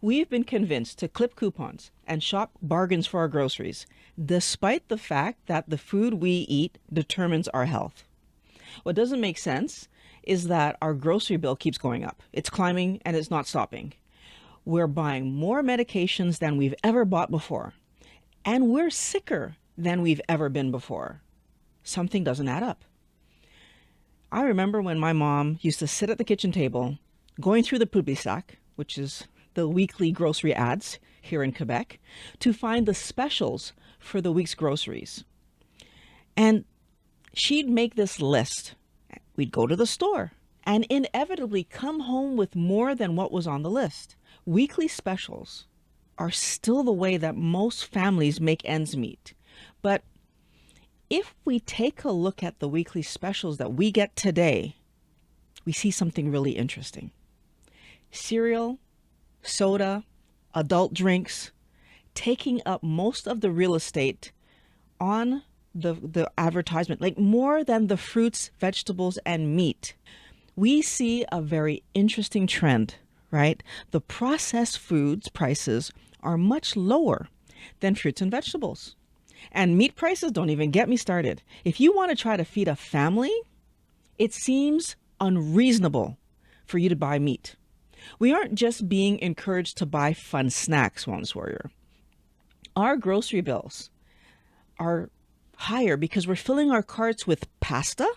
We've been convinced to clip coupons and shop bargains for our groceries, despite the fact that the food we eat determines our health. What doesn't make sense is that our grocery bill keeps going up. It's climbing and it's not stopping. We're buying more medications than we've ever bought before, and we're sicker than we've ever been before. Something doesn't add up. I remember when my mom used to sit at the kitchen table going through the Publisac, which is the weekly grocery ads here in Quebec, to find the specials for the week's groceries. And she'd make this list. We'd go to the store and inevitably come home with more than what was on the list. Weekly specials are still the way that most families make ends meet. But if we take a look at the weekly specials that we get today, we see something really interesting. Cereal, soda, adult drinks, taking up most of the real estate on the advertisement, like more than the fruits, vegetables, and meat. We see a very interesting trend, right? The processed foods prices are much lower than fruits and vegetables. And meat prices, don't even get me started. If you want to try to feed a family, it seems unreasonable for you to buy meat. We aren't just being encouraged to buy fun snacks, Wellness Warrior. Our grocery bills are higher because we're filling our carts with pasta,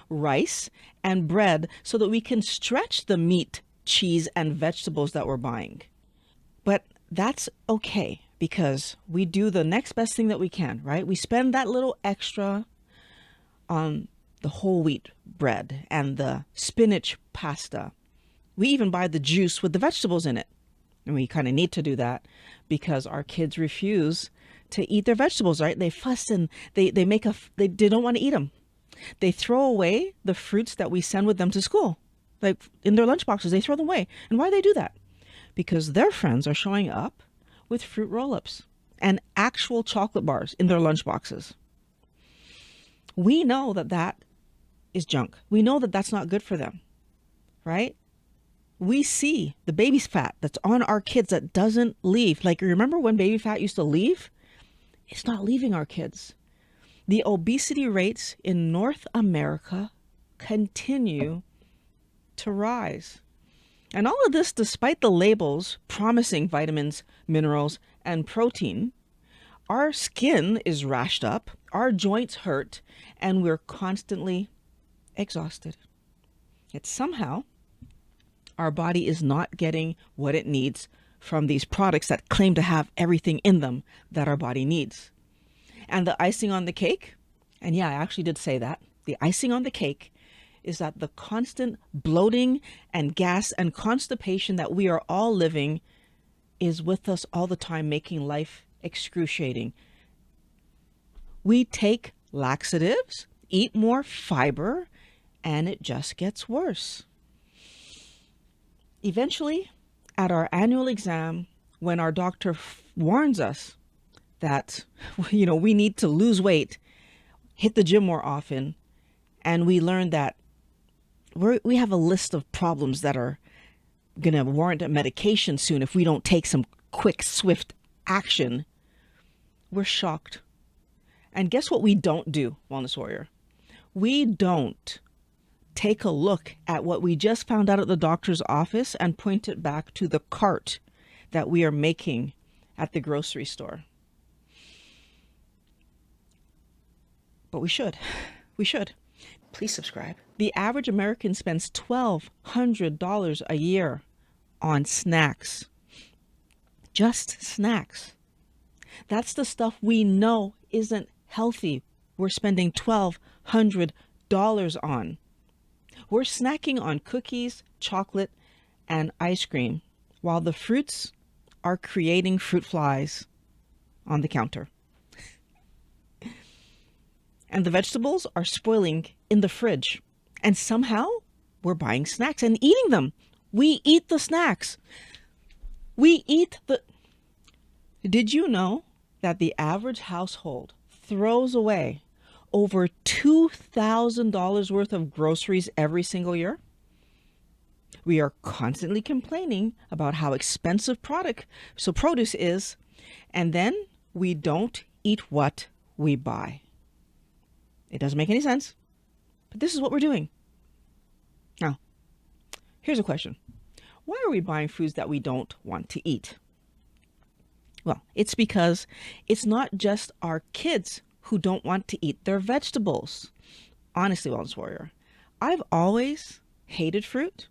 rice, and bread so that we can stretch the meat, cheese, and vegetables that we're buying. But that's okay because we do the next best thing that we can, right? We spend that little extra on the whole wheat bread and the spinach pasta. We even buy the juice with the vegetables in it. And we kind of need to do that because our kids refuse to eat their vegetables, right? They fuss and they don't want to eat them. They throw away the fruits that we send with them to school. Like in their lunch boxes, they throw them away. And why do they do that? Because their friends are showing up with fruit roll-ups and actual chocolate bars in their lunch boxes. We know that that is junk. We know that that's not good for them, right? We see the baby fat that's on our kids that doesn't leave. Like, remember when baby fat used to leave? It's not leaving our kids. The obesity rates in North America continue to rise. And all of this despite the labels promising vitamins, minerals, and protein. Our skin is rashed up, our joints hurt, and we're constantly exhausted. Yet somehow, our body is not getting what it needs from these products that claim to have everything in them that our body needs. And the icing on the cake, and yeah, I actually did say that, the icing on the cake is that the constant bloating and gas and constipation that we are all living is with us all the time, making life excruciating. We take laxatives, eat more fiber, and it just gets worse. Eventually, at our annual exam, when our doctor warns us that, we need to lose weight, hit the gym more often, and we learn that we have a list of problems that are going to warrant a medication soon if we don't take some quick, swift action, we're shocked. And guess what we don't do, Wellness Warrior? We don't take a look at what we just found out at the doctor's office and point it back to the cart that we are making at the grocery store. But we should. We should. Please subscribe. The average American spends $1,200 a year on snacks. Just snacks. That's the stuff we know isn't healthy. We're spending $1,200 on. We're snacking on cookies, chocolate, and ice cream, while the fruits are creating fruit flies on the counter. And the vegetables are spoiling in the fridge. And somehow we're buying snacks and eating them. We eat the snacks. Did you know that the average household throws away over $2,000 worth of groceries every single year? We are constantly complaining about how expensive produce is, and then we don't eat what we buy. It doesn't make any sense, but this is what we're doing. Now, here's a question. Why are we buying foods that we don't want to eat? Well, it's because it's not just our kids who don't want to eat their vegetables. Honestly, Wellness Warrior, I've always hated fruit,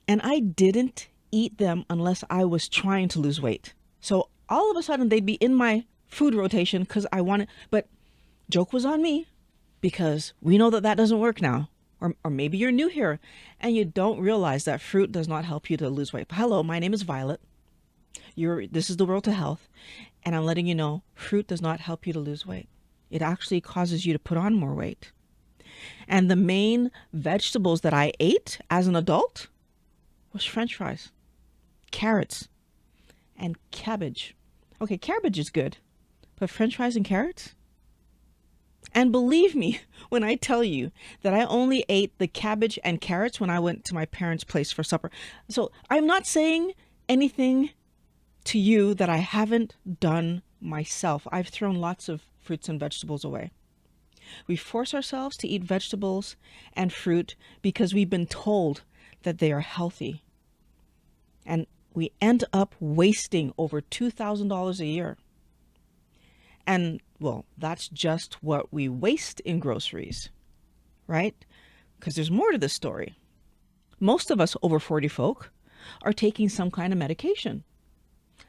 and I didn't eat them unless I was trying to lose weight. So all of a sudden they'd be in my food rotation because I wanted, but joke was on me, because we know that doesn't work now. Or maybe you're new here and you don't realize that fruit does not help you to lose weight. Hello, my name is Violet. This is the World to Health, and I'm letting you know fruit does not help you to lose weight. It actually causes you to put on more weight. And the main vegetables that I ate as an adult was French fries, carrots, and cabbage. Okay, cabbage is good, but French fries and carrots? And believe me when I tell you that I only ate the cabbage and carrots when I went to my parents' place for supper. So I'm not saying anything to you that I haven't done myself. I've thrown lots of fruits and vegetables away. We force ourselves to eat vegetables and fruit because we've been told that they are healthy. And we end up wasting over $2,000 a year. And well, that's just what we waste in groceries, right? Because there's more to this story. Most of us over 40 folk are taking some kind of medication.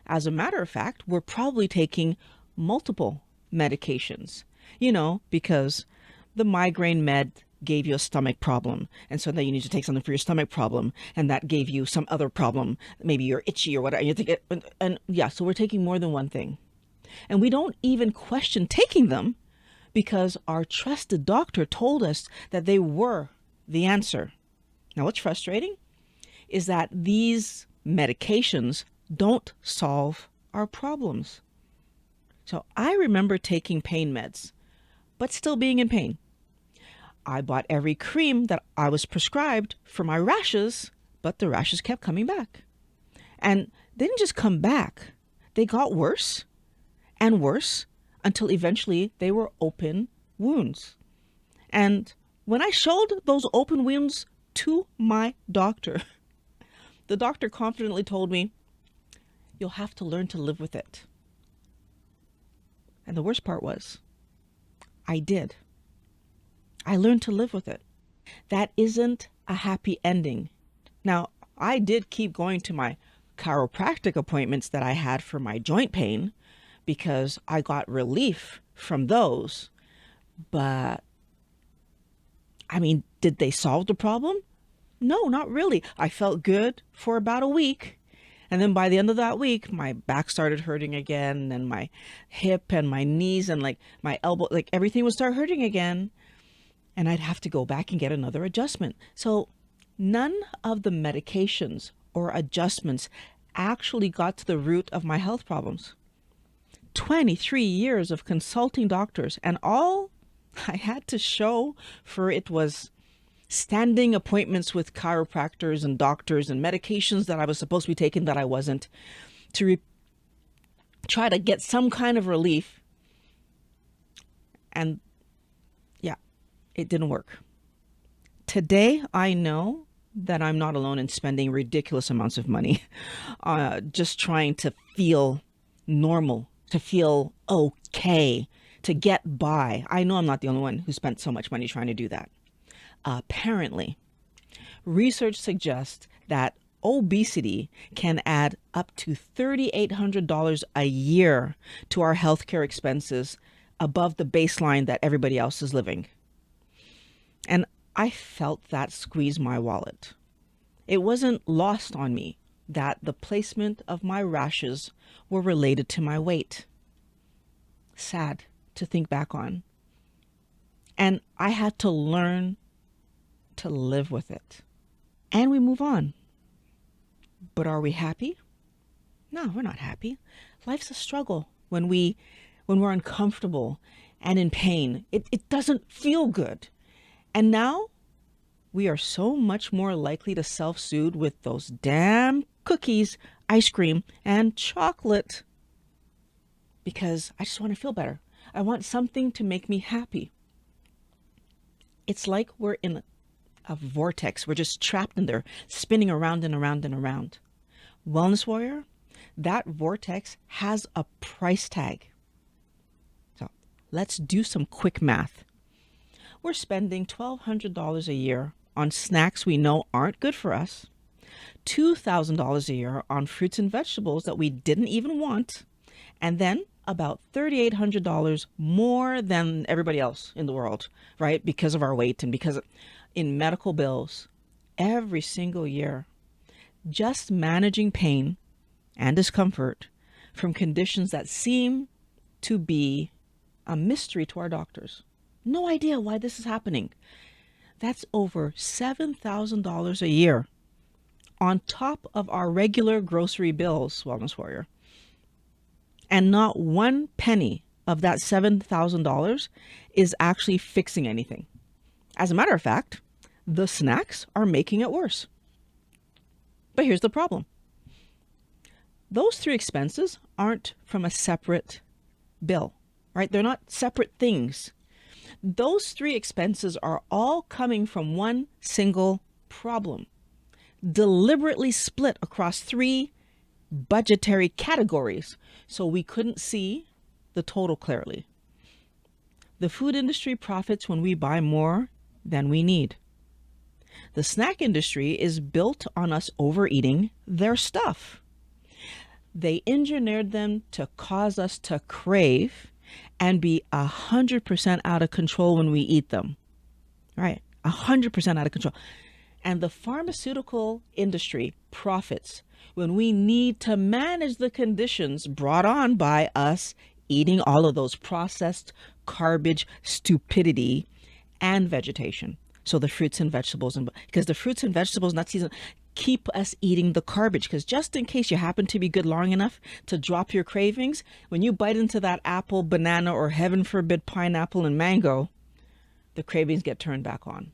As a matter of fact, we're probably taking multiple medications, because the migraine med gave you a stomach problem. And so then you need to take something for your stomach problem. And that gave you some other problem. Maybe you're itchy or whatever. So we're taking more than one thing. And we don't even question taking them because our trusted doctor told us that they were the answer. Now, what's frustrating is that these medications don't solve our problems. So I remember taking pain meds, but still being in pain. I bought every cream that I was prescribed for my rashes, but the rashes kept coming back. And they didn't just come back. They got worse and worse until eventually they were open wounds. And when I showed those open wounds to my doctor, the doctor confidently told me, "You'll have to learn to live with it." And the worst part was, I did. I learned to live with it. That isn't a happy ending. Now, I did keep going to my chiropractic appointments that I had for my joint pain, because I got relief from those. But, did they solve the problem? No, not really. I felt good for about a week. And then by the end of that week, my back started hurting again, and my hip and my knees and my elbow, everything would start hurting again. And I'd have to go back and get another adjustment. So none of the medications or adjustments actually got to the root of my health problems. 23 years of consulting doctors, and all I had to show for it was standing appointments with chiropractors and doctors and medications that I was supposed to be taking that I wasn't, to try to get some kind of relief. And yeah, it didn't work. Today, I know that I'm not alone in spending ridiculous amounts of money just trying to feel normal, to feel okay, to get by. I know I'm not the only one who spent so much money trying to do that. Apparently, research suggests that obesity can add up to $3,800 a year to our healthcare expenses above the baseline that everybody else is living. And I felt that squeeze my wallet. It wasn't lost on me that the placement of my rashes were related to my weight. Sad to think back on. And I had to learn to live with it. And we move on. But are we happy? No, we're not happy. Life's a struggle when we're uncomfortable and in pain. It doesn't feel good. And now we are so much more likely to self-soothe with those damn cookies, ice cream, and chocolate because I just want to feel better. I want something to make me happy. It's like we're in a vortex. We're just trapped in there, spinning around and around and around. Wellness warrior, that vortex has a price tag. So let's do some quick math. We're spending $1,200 a year on snacks we know aren't good for us, $2,000 a year on fruits and vegetables that we didn't even want, and then about $3,800 more than everybody else in the world, right? Because of our weight and because in medical bills every single year, just managing pain and discomfort from conditions that seem to be a mystery to our doctors. No idea why this is happening. That's over $7,000 a year on top of our regular grocery bills, Wellness Warrior. And not one penny of that $7,000 is actually fixing anything. As a matter of fact, the snacks are making it worse. But here's the problem. Those three expenses aren't from a separate bill, right? They're not separate things. Those three expenses are all coming from one single problem, deliberately split across three budgetary categories so we couldn't see the total clearly. The food industry profits when we buy more than we need. The snack industry is built on us overeating their stuff. They engineered them to cause us to crave and be 100% out of control when we eat them. Right? 100% out of control. And the pharmaceutical industry profits when we need to manage the conditions brought on by us eating all of those processed garbage, stupidity, and vegetation. So the fruits and vegetables, and because the fruits and vegetables, not season, keep us eating the garbage. Because just in case you happen to be good long enough to drop your cravings, when you bite into that apple, banana, or heaven forbid pineapple and mango, the cravings get turned back on.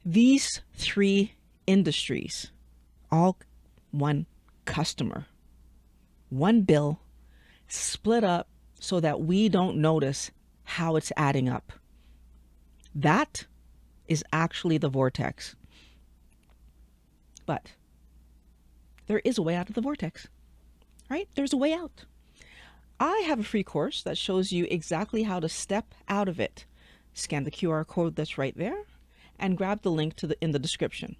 These three industries, all one customer, one bill, split up so that we don't notice how it's adding up. That is actually the vortex. But there is a way out of the vortex, right? There's a way out. I have a free course that shows you exactly how to step out of it. Scan the QR code that's right there and grab the link in the description.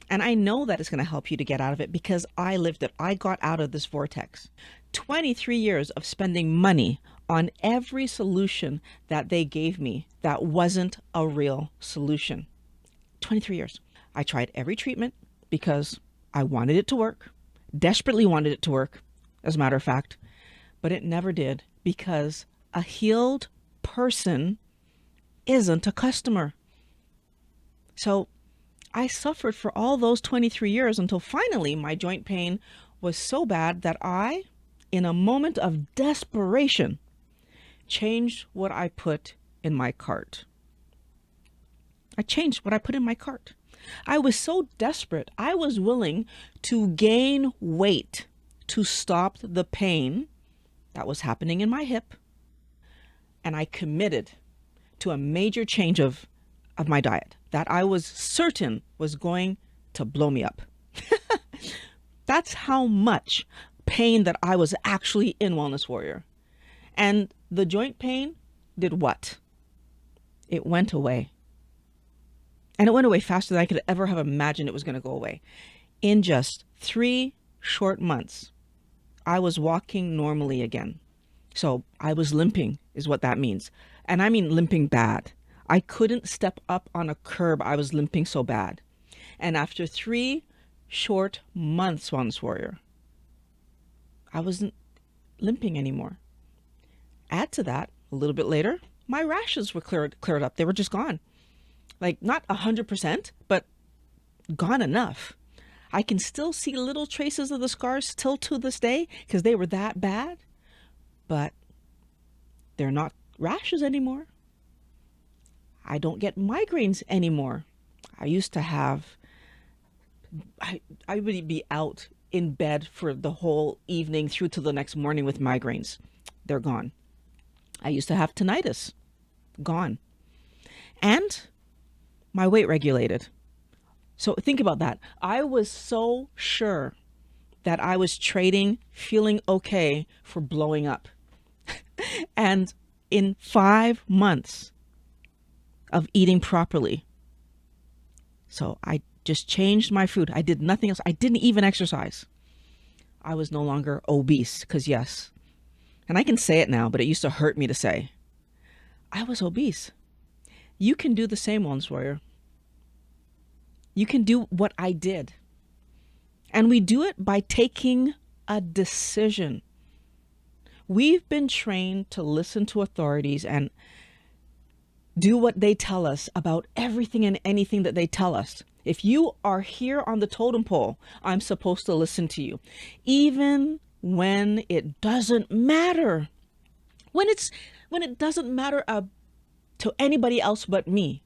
And I know that it's going to help you to get out of it because I lived it. I got out of this vortex. 23 years of spending money on every solution that they gave me that wasn't a real solution. 23 years. I tried every treatment because I wanted it to work, desperately wanted it to work, as a matter of fact, but it never did because a healed person isn't a customer. So I suffered for all those 23 years until finally my joint pain was so bad that I, in a moment of desperation, changed what I put in my cart. I changed what I put in my cart. I was so desperate, I was willing to gain weight to stop the pain that was happening in my hip. And I committed to a major change of my diet that I was certain was going to blow me up. That's how much pain that I was actually in, Wellness Warrior. And the joint pain did what? It went away. And it went away faster than I could ever have imagined it was going to go away. In just 3 short months, I was walking normally again. So I was limping is what that means. And I mean limping bad. I couldn't step up on a curb. I was limping so bad. And after 3 short months, Wellness Warrior, I wasn't limping anymore. Add to that, a little bit later, my rashes were cleared up. They were just gone. Like not 100%, but gone enough. I can still see little traces of the scars still to this day because they were that bad, but they're not rashes anymore. I don't get migraines anymore. I used to have, I would be out in bed for the whole evening through to the next morning with migraines. They're gone. I used to have tinnitus. Gone. And my weight regulated. So think about that. I was so sure that I was trading feeling okay for blowing up. And in 5 months of eating properly, so I just changed my food. I did nothing else. I didn't even exercise. I was no longer obese because, yes, and I can say it now, but it used to hurt me to say, I was obese. You can do the same, Wellness Warrior. You can do what I did. And we do it by taking a decision. We've been trained to listen to authorities and do what they tell us about everything and anything that they tell us. If you are here on the totem pole, I'm supposed to listen to you, even when it doesn't matter. When it doesn't matter to anybody else but me.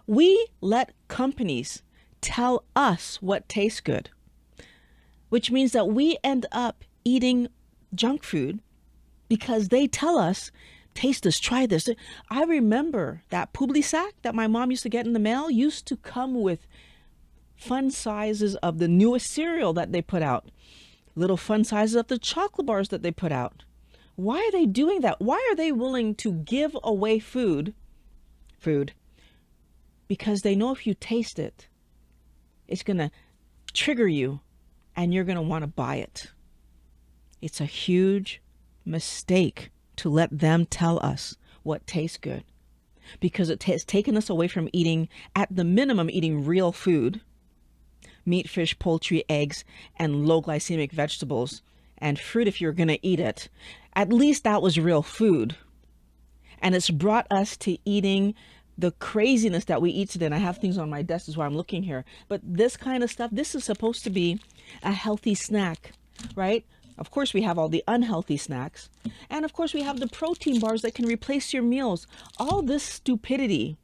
We let companies tell us what tastes good, which means that we end up eating junk food because they tell us, taste this, try this. I remember that Publi sack that my mom used to get in the mail used to come with fun sizes of the newest cereal that they put out, little fun sizes of the chocolate bars that they put out. Why are they doing that? Why are they willing to give away food? Because they know if you taste it, it's going to trigger you and you're going to want to buy it. It's a huge mistake to let them tell us what tastes good, because it has taken us away from eating, at the minimum, eating real food, meat, fish, poultry, eggs, and low glycemic vegetables and fruit if you're going to eat it. At least that was real food. And it's brought us to eating the craziness that we eat today. And I have things on my desk, this is why I'm looking here. But this kind of stuff, this is supposed to be a healthy snack, right? Of course, we have all the unhealthy snacks. And of course, we have the protein bars that can replace your meals. All this stupidity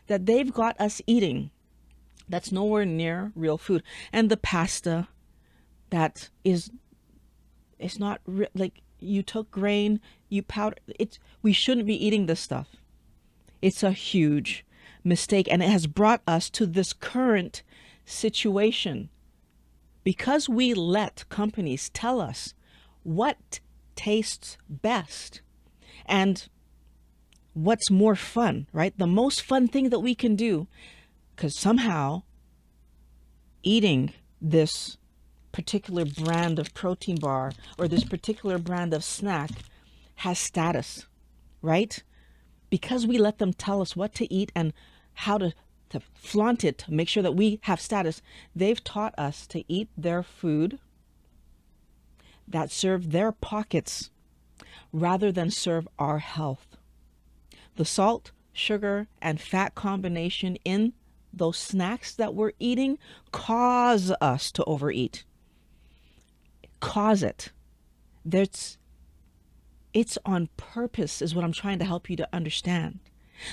that they've got us eating, that's nowhere near real food. And the pasta that is, it's not like you took grain, you powder. We shouldn't be eating this stuff. It's a huge mistake, and it has brought us to this current situation because we let companies tell us what tastes best and what's more fun, right? The most fun thing that we can do, because somehow eating this particular brand of protein bar or this particular brand of snack has status, right? Because we let them tell us what to eat and how to flaunt it, to make sure that we have status, they've taught us to eat their food that serve their pockets rather than serve our health. The salt, sugar, and fat combination in those snacks that we're eating cause us to overeat. Cause it. It's on purpose, is what I'm trying to help you to understand.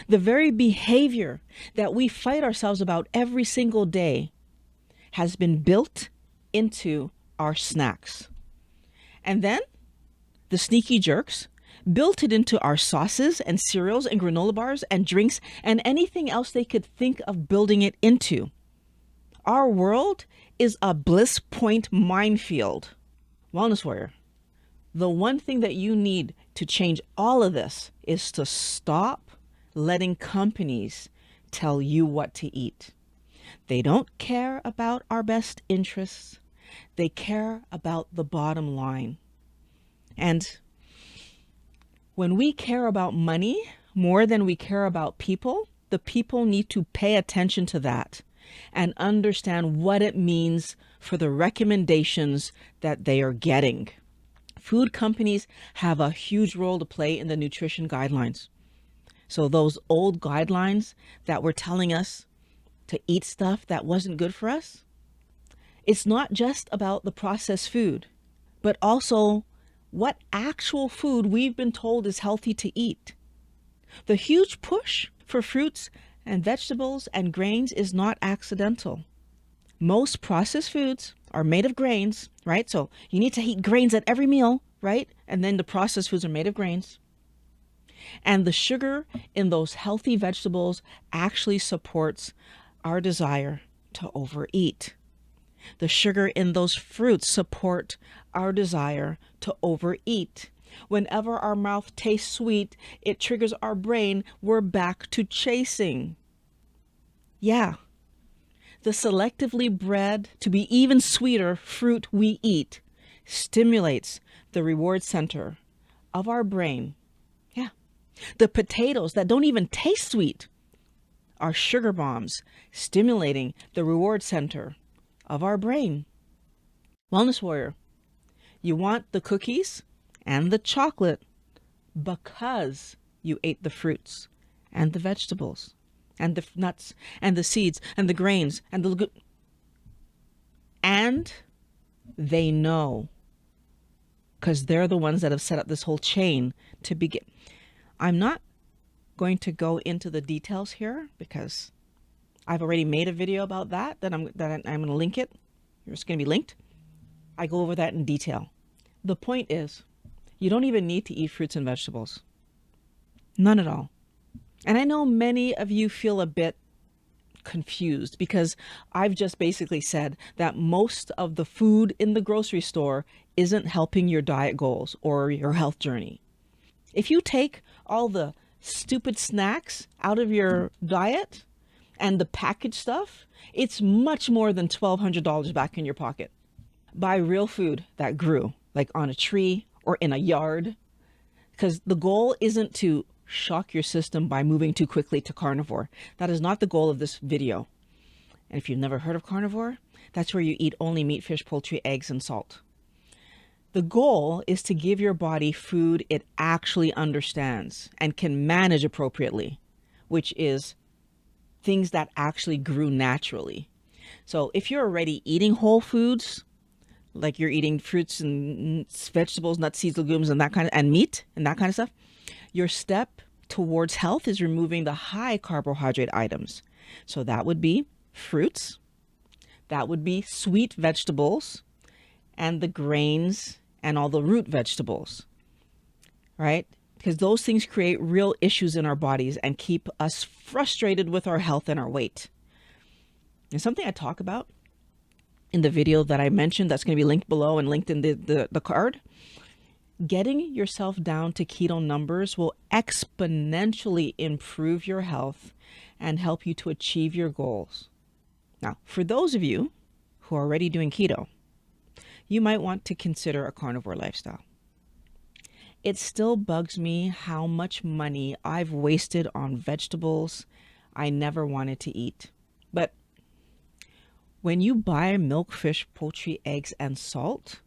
The very behavior that we fight ourselves about every single day has been built into our snacks. And then the sneaky jerks built it into our sauces and cereals and granola bars and drinks and anything else they could think of building it into. Our world is a bliss point minefield. Wellness Warrior, the one thing that you need to change all of this is to stop letting companies tell you what to eat. They don't care about our best interests. They care about the bottom line. And when we care about money more than we care about people, the people need to pay attention to that and understand what it means for the recommendations that they are getting. Food companies have a huge role to play in the nutrition guidelines. So those old guidelines that were telling us to eat stuff that wasn't good for us, it's not just about the processed food, but also what actual food we've been told is healthy to eat. The huge push for fruits and vegetables and grains is not accidental. Most processed foods are made of grains, right? So you need to eat grains at every meal, right? And then the processed foods are made of grains. And the sugar in those healthy vegetables actually supports our desire to overeat. The sugar in those fruits support our desire to overeat. Whenever our mouth tastes sweet, it triggers our brain. We're back to chasing. Yeah. The selectively bred to be even sweeter fruit we eat stimulates the reward center of our brain. Yeah. The potatoes that don't even taste sweet are sugar bombs stimulating the reward center of our brain. Wellness warrior, you want the cookies and the chocolate because you ate the fruits and the vegetables and the nuts and the seeds and the grains and they know, because they're the ones that have set up this whole chain to begin. I'm not going to go into the details here because I've already made a video about that I'm going to link it. It's going to be linked. I go over that in detail. The point is, you don't even need to eat fruits and vegetables. None at all. And I know many of you feel a bit confused because I've just basically said that most of the food in the grocery store isn't helping your diet goals or your health journey. If you take all the stupid snacks out of your diet and the packaged stuff, it's much more than $1,200 back in your pocket. Buy real food that grew, like on a tree or in a yard, because the goal isn't to shock your system by moving too quickly to carnivore. That is not the goal of this video. And if you've never heard of carnivore, that's where you eat only meat, fish, poultry, eggs, and salt. The goal is to give your body food it actually understands and can manage appropriately, which is things that actually grew naturally. So if you're already eating whole foods, like you're eating fruits and vegetables, nuts, seeds, legumes, and that kind of, and meat and that kind of stuff, your step towards health is removing the high carbohydrate items. So that would be fruits, that would be sweet vegetables, and the grains and all the root vegetables, right? Because those things create real issues in our bodies and keep us frustrated with our health and our weight. And something I talk about in the video that I mentioned that's going to be linked below and linked in the card, getting yourself down to keto numbers will exponentially improve your health and help you to achieve your goals. Now, for those of you who are already doing keto, you might want to consider a carnivore lifestyle. It still bugs me how much money I've wasted on vegetables I never wanted to eat. But when you buy milk, fish, poultry, eggs, and salt,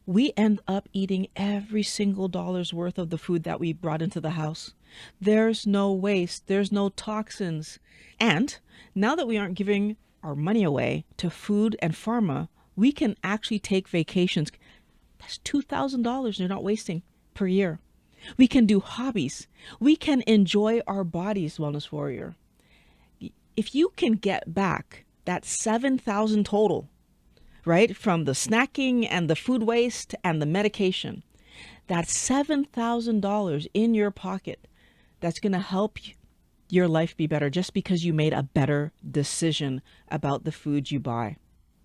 we end up eating every single dollar's worth of the food that we brought into the house. There's no waste. There's no toxins. And now that we aren't giving our money away to food and pharma, we can actually take vacations. That's $2,000 you're not wasting per year. We can do hobbies. We can enjoy our bodies, Wellness Warrior. If you can get back that $7,000 total, right, from the snacking and the food waste and the medication, that's $7,000 in your pocket. That's going to help your life be better just because you made a better decision about the food you buy.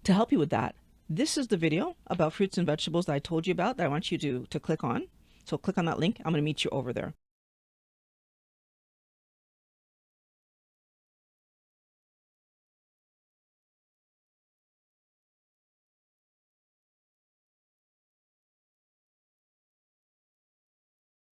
To help you with that, this is the video about fruits and vegetables that I told you about that I want you to click on. So click on that link. I'm going to meet you over there.